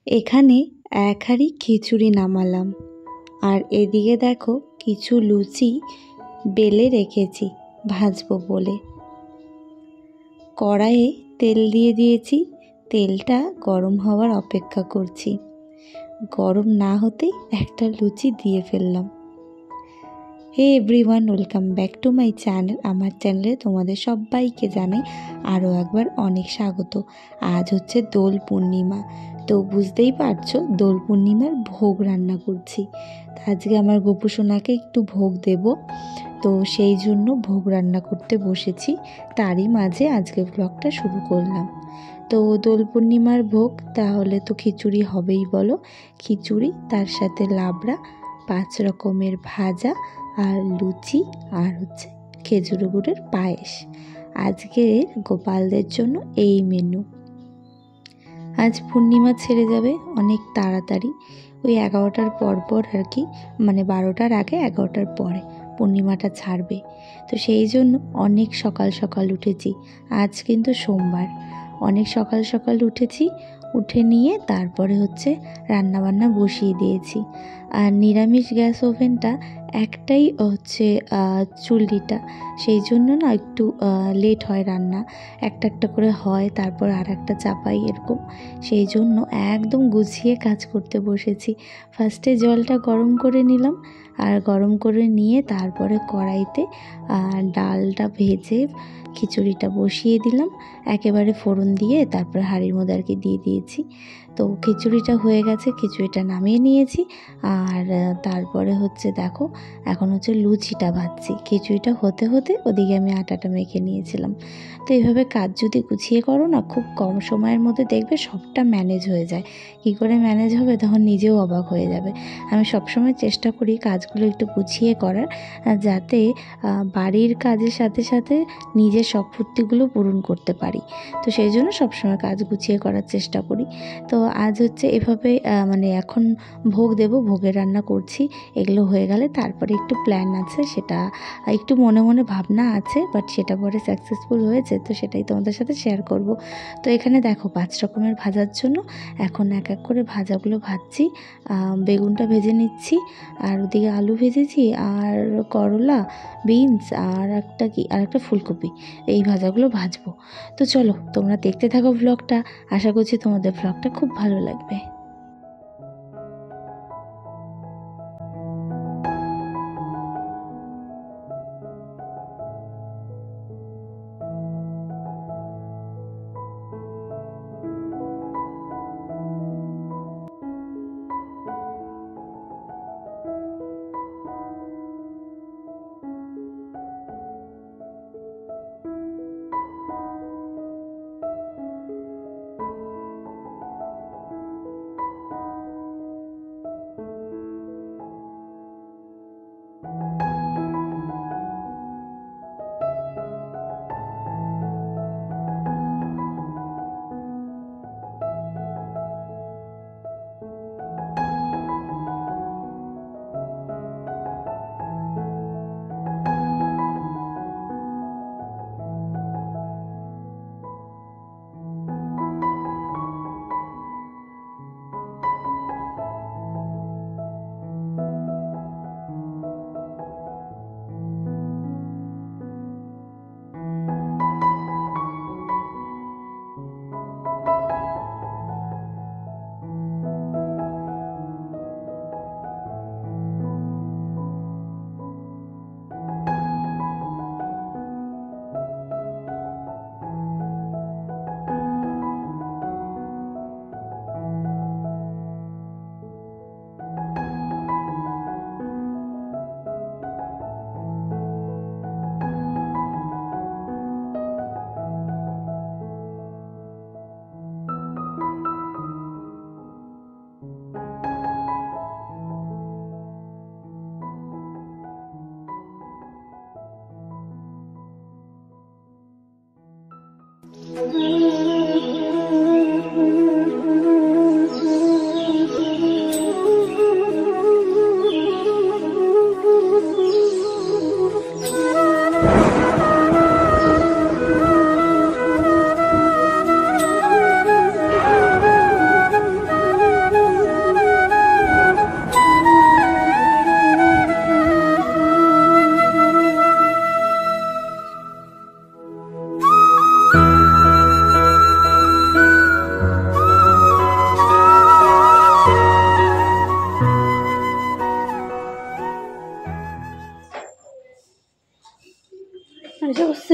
এখানে এক হাঁড়ি খিচুড়ি নামালাম, আর এদিকে দেখো কিছু লুচি বেলে রেখেছি ভাজবো বলে। কড়াইয়ে তেল দিয়ে দিয়েছি, তেলটা গরম হওয়ার অপেক্ষা করছি। গরম না হতেই একটা লুচি দিয়ে ফেললাম। Hey everyone, welcome back to my channel. আমার চ্যানেলে তোমাদের সবাইকে জানাই আরও একবার অনেক স্বাগত। আজ হচ্ছে দোল পূর্ণিমা, তো বুঝতেই পারছো দোল পূর্ণিমার ভোগ রান্না করছি। আজকে আমার গোপু সোনাকে একটু ভোগ দেব, তো সেই জন্য ভোগ রান্না করতে বসেছি। তারই মাঝে আজকে ব্লগটা শুরু করলাম। তো দোল পূর্ণিমার ভোগ তাহলে তো খিচুড়ি হবেই বলো। খিচুড়ি, তার সাথে লাবড়া, 5 রকমের ভাজা, আর লুচি, আর হচ্ছে খেজুর গুড়ের পায়েস। আজকের গোপালদের জন্য এই মেনু। আজ পূর্ণিমা ছেড়ে যাবে অনেক তাড়াতাড়ি, ওই 11টার পর আর কি, মানে 12টার আগে 11টার পরে পূর্ণিমাটা ছাড়বে। তো সেই জন্য অনেক সকাল সকাল উঠেছি। আজ কিন্তু সোমবার, অনেক সকাল সকাল উঠেছি। উঠে নিয়ে তারপরে হচ্ছে রান্নাবান্না বসিয়ে দিয়েছি। আর নিরামিষ গ্যাস ওভেনটা একটাই হচ্ছে, চুল্লিটা, সেই জন্য না একটু লেট হয় রান্না, একটা একটা করে হয়, তারপর আর একটা চাপাই, এরকম। সেই জন্য একদম গুছিয়ে কাজ করতে বসেছি। ফার্স্টে জলটা গরম করে নিলাম, আর গরম করে নিয়ে তারপরে কড়াইতে ডালটা ভেজে খিচুড়িটা বসিয়ে দিলাম। একেবারে ফোড়ন দিয়ে তারপর হাঁড়ির মধ্যে আর কি দিয়ে দিয়েছি। তো খিচুড়িটা হয়ে গেছে, খিচুড়িটা নামিয়ে নিয়েছি। আর তারপরে হচ্ছে দেখো এখন হচ্ছে লুচিটা ভাজছি। খিচুড়িটা হতে হতে ওদিকে আমি আটাটা মেখে নিয়েছিলাম। তো এইভাবে কাজ যদি গুছিয়ে করো না, খুব কম সময়ের মধ্যে দেখবে সবটা ম্যানেজ হয়ে যায়। কী করে ম্যানেজ হবে তখন নিজেও অবাক হয়ে যাবে। আমি সবসময় চেষ্টা করি কাজগুলো একটু গুছিয়ে করার, যাতে বাড়ির কাজের সাথে সাথে নিজের শখ ফুর্তিগুলো পূরণ করতে পারি। তো সেই জন্য সবসময় কাজ গুছিয়ে করার চেষ্টা করি। তো আজ হচ্ছে এভাবে মানে এখন ভোগ দেব, ভোগের রান্না করছি। এগুলো হয়ে গেলে তারপরে একটু প্ল্যান আছে, সেটা একটু মনে মনে ভাবনা আছে, বাট সেটা পরে সাকসেসফুল হয়েছে তো সেটাই তোমাদের সাথে শেয়ার করব। তো এখানে দেখো 5 রকমের ভাজার জন্য এখন এক এক করে ভাজাগুলো ভাজছি। বেগুনটা ভেজে নিচ্ছি, আর ওদিকে আলু ভেজেছি, আর করলা, বিনস, আর একটা ফুলকপি, এই ভাজাগুলো ভাজবো। তো চলো তোমরা দেখতে থাকো ব্লগটা, আশা করছি তোমাদের ব্লগটা খুব ভালো লাগবে।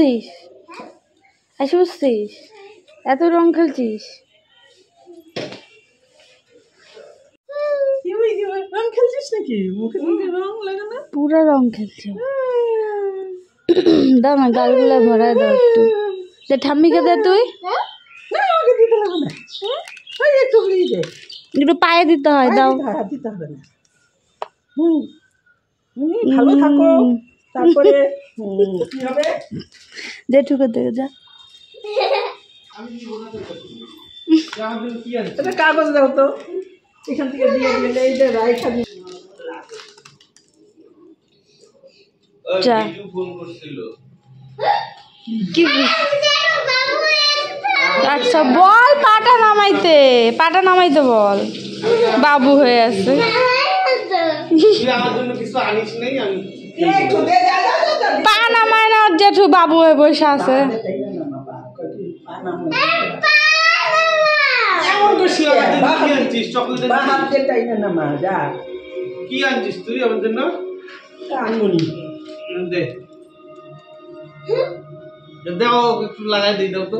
বসছিস? এসে বসছিস? এত রং খেলছিস? রং খেলছিস নাকি? মুখে মুখে রং লাগানো? পুরা রং খেলছে। দাও না, গালগুলা ভরায় দাও একটু। যে ঠাম্মিকে দে তুই। না আমাকে দিতে হবে না। ওই একটু হলেই দে। একটু পায়ে দিতে হয়, দাও। হাত দিতে হবে না। ভালো থাকো। তারপরে কি হবে? জেঠুকে দে যা। এটা কাগজ দাও তো, এখান থেকে দিয়ে দিলে এই যে রাইখা দিই। যা। কি আচ্ছা বল, পাটা নামাইতে বল। বাবু হয়ে আছে। পা নামায় না, জেঠু বাবু হয়ে বসে আছে। কি আনছিস তুই আমার জন্য? দাও একটু লাগাই দিই, দাও তো,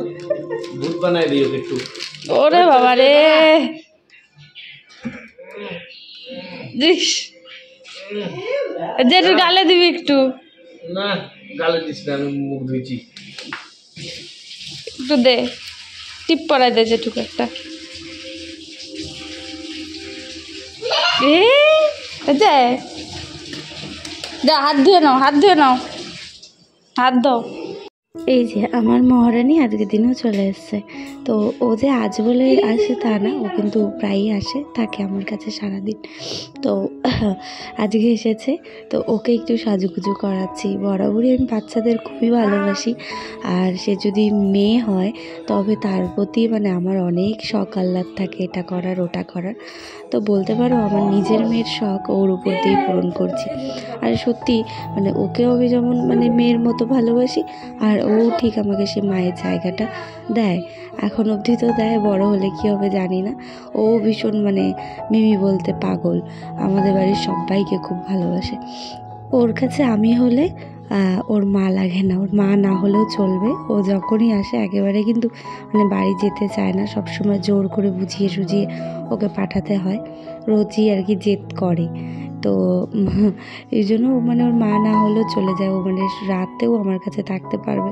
ভূত বানাই দিই ওকে একটু। ওরে বাবা রে, জেঠু গালে দিবি একটু। না গালে দিস না, আমি মুখ ধুইছি। একটু দে, টিপ পরাই দে জেঠুকে একটা। যা হাত ধুয়ে নাও, হাত দাও। এই যে আমার মহারানী আজকের দিনেও চলে এসছে। তো ও যে আজ বলে আসে তা না, ও কিন্তু প্রায়ই আসে, থাকে আমার কাছে সারাদিন। তো আজকে এসেছে, তো ওকে একটু সাজুগুজু করাচ্ছি। বরাবরই আমি বাচ্চাদের খুবই ভালোবাসি, আর সে যদি মেয়ে হয় তবে তার প্রতি মানে আমার অনেক শখ আহ্লাদ থাকে, এটা করার ওটা করার। তো বলতে পারো আমার নিজের মেয়ের শখ ওর উপর দিয়ে পূরণ করছি। আর সত্যি মানে ওকেও আমি যেমন মানে মেয়ের মতো ভালোবাসি, আর ও ঠিক আমাকে সে মায়ের জায়গাটা দেয়। এখন অবধি তো দেয়, বড় হলে কী হবে জানি না। ও ভীষণ মানে মিমি বলতে পাগল, আমাদের বাড়ির সবাইকে খুব ভালোবাসে। ওর কাছে আমি হলে ওর মা লাগে না, ওর মা না হলেও চলবে। ও যখনই আসে একেবারে কিন্তু মানে বাড়ি যেতে চায় না, সবসময় জোর করে বুঝিয়ে সুঝিয়ে ওকে পাঠাতে হয়, রোজই আর কি জেদ করে। তো এই জন্য মানে ওর মা না হলেও চলে যায়, ও মানে রাতেও আমার কাছে থাকতে পারবে,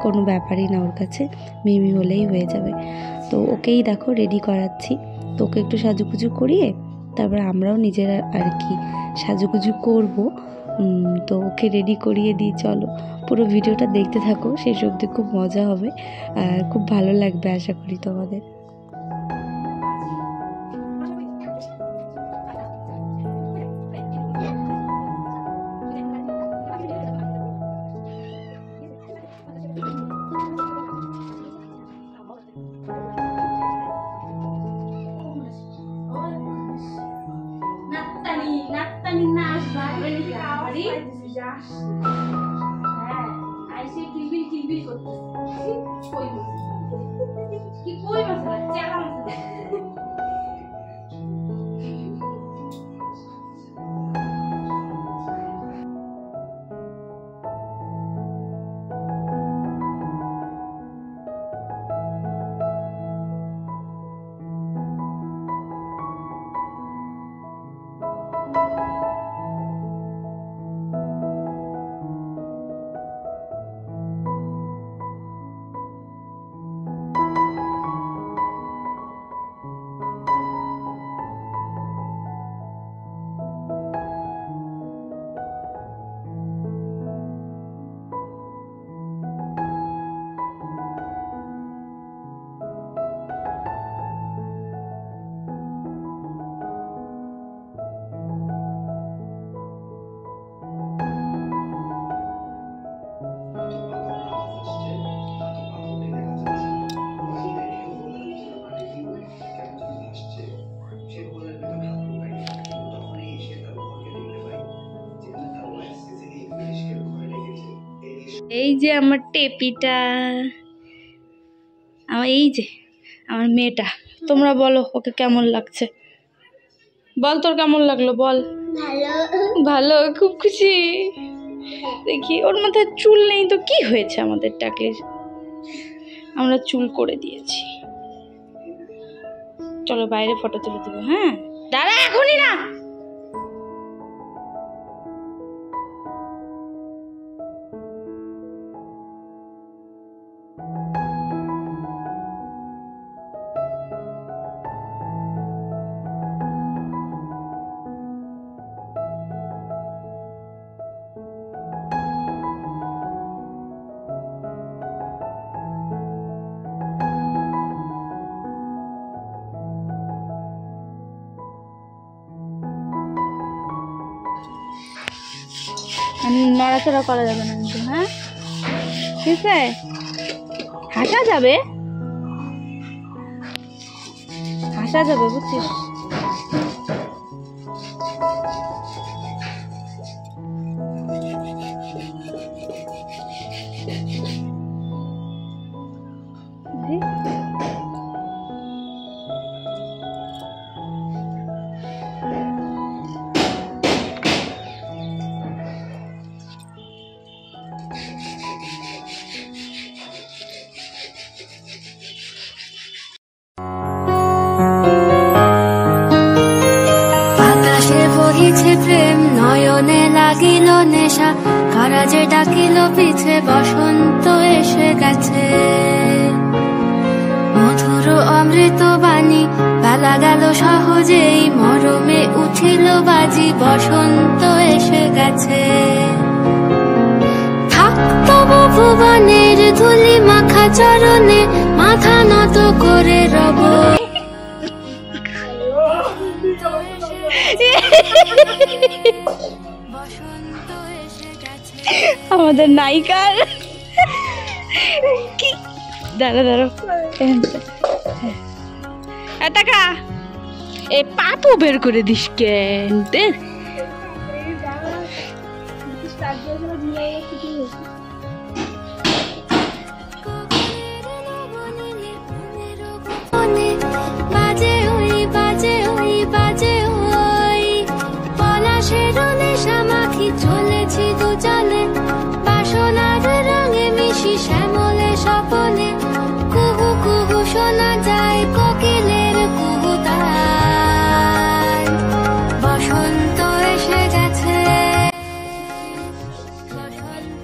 কোনো ব্যাপারই না ওর কাছে, মিমি হলেই হয়ে যাবে। তো ওকেই দেখো রেডি করাচ্ছি, তো ওকে একটু সাজুগুজু করিয়ে তারপরে আমরাও নিজেরা আর কি সাজুগুজু করবো। তো ওকে রেডি করিয়ে দিই। চলো পুরো ভিডিওটা দেখতে থাকো, শেষ অবধি খুব মজা হবে, খুব ভালো লাগবে আশা করি তোমাদের। এই যে আমার টেপিটা, এই যে আমার মেয়েটা। তোমরা বলো ওকে কেমন লাগছে, বল তোর কেমন লাগলো বল। ভালো, খুব খুশি। দেখি ওর মাথায় চুল নেই তো কি হয়েছে আমাদের টাকলির, আমরা চুল করে দিয়েছি। চলো বাইরে ফটো তুলে দেবো। হ্যাঁ দাঁড়া, এখনই না। নড়াচড়া করা যাবে না কিন্তু, হ্যাঁ ঠিক আছে? হাসা যাবে, হাসা যাবে, বুঝছিস? প্রেম নয়নে লাগিল নেশা, কারা যে ডাকিল পিছে, বসন্ত এসে গেছে। মধুর অমৃত বাণী বেলা গেল সহজেই, মরমে উঠিল বাজি, বসন্ত এসে গেছে। থাকতব ভুবনের ধুলি মাখা চরণে, মাথা নত করে রব। আমাদের নায়িকার কি, দাঁড়া দাঁড়া টাকা এ পাপু বের করে দিস কেন? বাজে ওই বাজে ওই বাজে ওই, পলাশের নেশা মাখি চলেছি দুজনে, বাসনার রঙে মিশি শ্যামলে স্বপনে, কুহু কুহু শোনা যায় কোকিলের কুহুতান। বসন্ত এসে গেছে।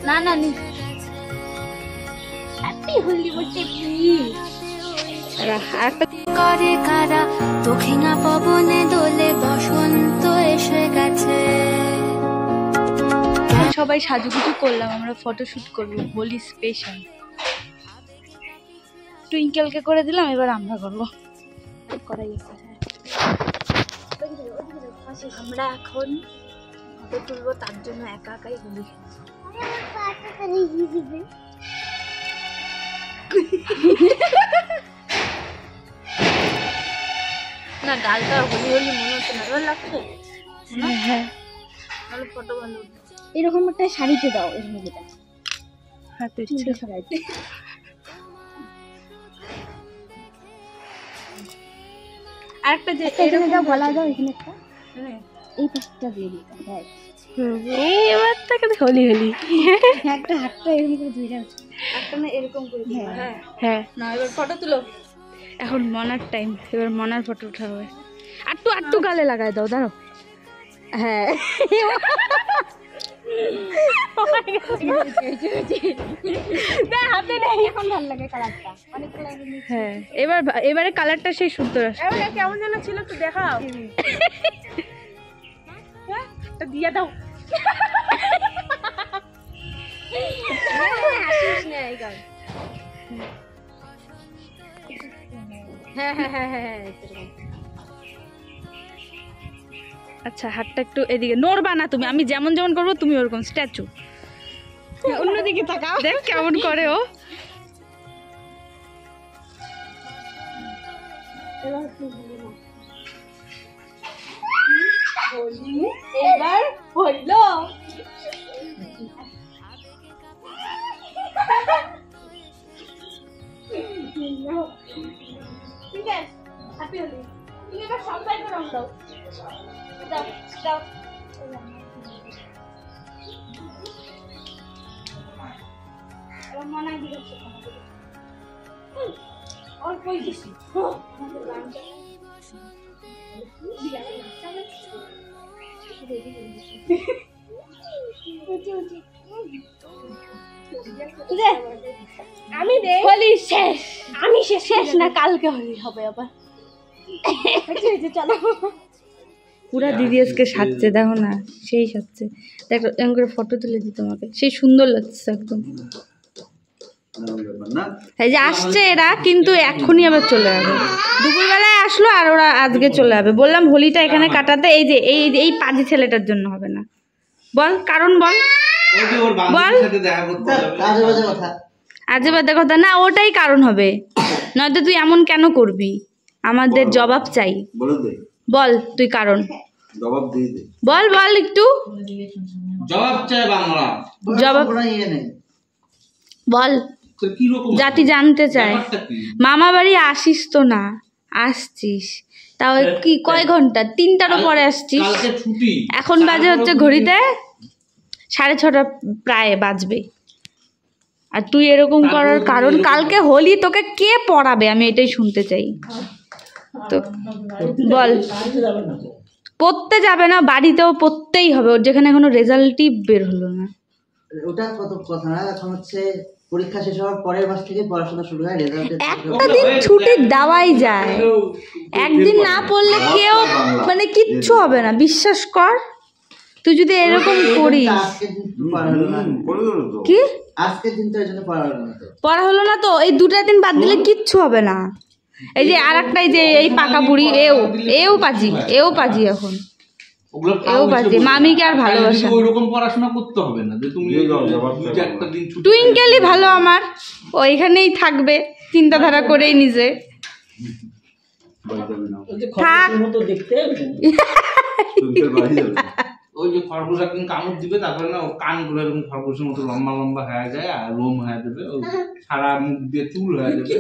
না না নি হ্যাপি হোলি বলতে প্লিজ। করে কারা দক্ষিণা পবনে দোলে, বসন্ত এসে গেছে। সবাই সাজুগুজু করলাম, আমরা ফটোশুট করবো হোলি স্পেশাল। টুইঙ্কেলকে করে দিলাম, এবার আমরা করবো। করাই আমরা এখন ফটো তুলবো, তার জন্য একা একাই হোলি না। গালটা হোলি হোলি মনে হচ্ছে না, এবার লাগছে। হ্যাঁ তাহলে ফটো ভালো। এরকম একটা শাড়িতে দাও, এর মধ্যে হাতে সরাইতে। আরেকটা যে এরকম গলা দাও, এখানে একটা এই পাশটা দিয়ে দিতে। এবার তাকে হোলি হোলি একটা হাতটা এরকম করে ধুয়ে যাচ্ছে, একটা না এরকম করে। হ্যাঁ হ্যাঁ না, এবার ফটো তুলো। এখন মনার টাইম, এবার মনার ফটো উঠা হবে। আটটু আটটু গালে লাগাই দাও, দাঁড়াও। হ্যাঁ হাতে নেই, এখন ভালো লাগে কালারটা, অনেক কালার। হ্যাঁ এবারে কালারটা সেই সুন্দর আসছে। কেমন যেন ছিল একটু দেখাও। দিয়ে দাও। হ্যাঁ হ্যাঁ হ্যাঁ হ্যাঁ। আচ্ছা হাতটা একটু এদিকে নড়বা না তুমি, আমি যেমন যেমন করবো তুমি ওরকম স্ট্যাচু। অন্যদিকে তাকাও, দেখ কেমন করে ও। এবার হইলো। ঠিক আছে, হ্যাপি হোলি। তুমি এবার সবাই করে দাও, দাও দাও। অল্পই বেশি আমি হোলি শেষ, আমি শেষ না, কালকে হোলি হবে আবার। চলো পুরা দিদি আজকে সাজছে, দেখো না, সেই সাজছে। দেখো এমন করে ফটো তুলে দিই তোমাকে, সেই সুন্দর লাগছে একদম। এই যে আসছে এরা, কিন্তু এক্ষুনি আবার চলে যাবে। দুপুরবেলায় আসলো আর ওরা আজকে চলে যাবে। বললাম হোলিটা এখানে কাটাতে, এই যে এই পাজি ছেলেটার জন্য হবে না। বল কারণ, বল বল। আজে বাজে কথা না, ওটাই কারণ হবে, নয়তো তুই এমন কেন করবি? আমাদের জবাব চাই। বল তুই কারণ, জবাব দিয়ে দে। বল বল একটু জবাব চাই বাংলা। জবাব বল, জাতি জানতে চায়। মামা বাড়ি আসিস তো না, আসছিস তাও কি কয় ঘন্টা? 3টারও পরে আসছিস। এখন বাজে হচ্ছে ঘড়িতে 6:30 প্রায় বাজবে। আর তুই এরকম করার কারণ, কালকে হোলি, তোকে কে পড়াবে? আমি এটাই শুনতে চাই। তো বল, পড়তে যাবে না, বাড়িতেও পড়তেই হবে। ওর যেখানে এখনো রেজাল্টই বের হলো না। ওটা কত কথা না, এখন হচ্ছে পরীক্ষা শেষ হওয়ার পরের মাস থেকে পড়াশোনা শুরু হয়। রেজাল্টের একটা দিন ছুটি দেওয়াই যায়, একদিন না পড়লে কেউ মানে কিচ্ছু হবে না, বিশ্বাস কর। তুই যদি এরকম করিস, কি আজকের দিন তো এই জন্য পড়া হলো না তো, এই 2টা দিন বাদ দিলে কিচ্ছু হবে না। এই যে আর একটা, এই যে এই পাকা বুড়ি, এও পাজি এখন, এও পাজি। মামিকে আর ভালোবাসা, ওইরকম পড়াশোনা করতে হবে না যে তুমি একটা দিন ছুটি। টুইঙ্কেলই ভালো আমার, ওইখানেই থাকবে চিন্তাধারা করেই নিজে থাক। ওই যে খরগোশ একদিন কামড় দিবে, তারপরে না কানগুলো এরকম খরগোশের মতো লম্বা লম্বা হয়ে যায়, আর লোম হয়ে যাবে, সারা মুখ দিয়ে চুল হয়ে যাবে।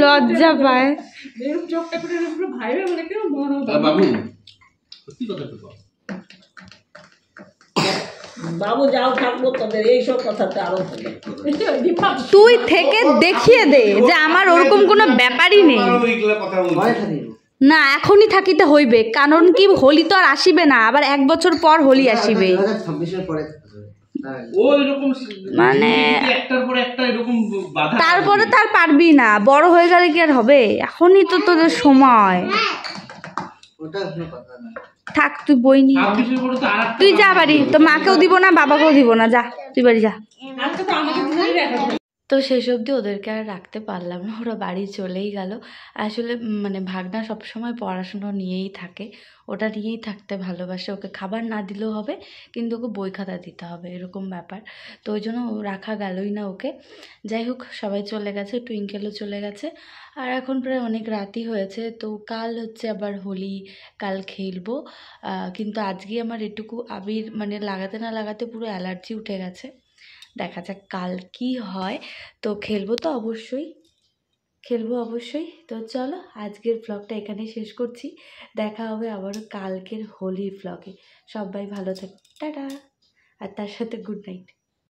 লজ্জা পায় বাবু, সত্যি কথা তো বল। বাবু যাও থাকবো, তোদের এইসব কথাটা আরো তুই থেকে দেখিয়ে দে যে আমার ওরকম কোনো ব্যাপারই নেই। না, এখনই থাকিতে হইবে, কারণ কি হোলি তো আর আসিবে না, আবার 1 বছর পর হোলি আসিবে। 2026-এর পরে মানে একটার পর একটা এরকম বাধা, তারপরে তার পারবি না, বড় হয়ে গেলে কি আর হবে? এখনই তো তোদের সময়। ওটা কোনো কথা না। থাক, তুই বই নিয়ে তুই যা বাড়ি। তো মাকেও দিব না, বাবাকেও দিব না, যা তুই বাড়ি যা। তো শেষ অবধি ওদেরকে আর রাখতে পারলাম না, ওরা বাড়ি চলেই গেল। আসলে মানে ভাগনা সবসময় পড়াশুনো নিয়েই থাকে, ওটা নিয়েই থাকতে ভালোবাসে। ওকে খাবার না দিলেও হবে, কিন্তু ওকে বই খাতা দিতে হবে, এরকম ব্যাপার। তো ওই জন্য রাখা গেলই না ওকে। যাই হোক, সবাই চলে গেছে, টুইঙ্কেলও চলে গেছে, আর এখন প্রায় অনেক রাতই হয়েছে। তো কাল হচ্ছে আবার হোলি, কাল খেলবো। কিন্তু আজকে আমার এটুকু আবির মানে লাগাতে না লাগাতে পুরো অ্যালার্জি উঠে গেছে। দেখা যাক কাল কি হয়। তো খেলবো অবশ্যই। তো চলো, আজকের ব্লগটা এখানেই শেষ করছি। দেখা হবে আবারও কালকের হোলির ব্লগে। সবাই ভালো থাকো, টাটা। আর তার সাথে গুড নাইট।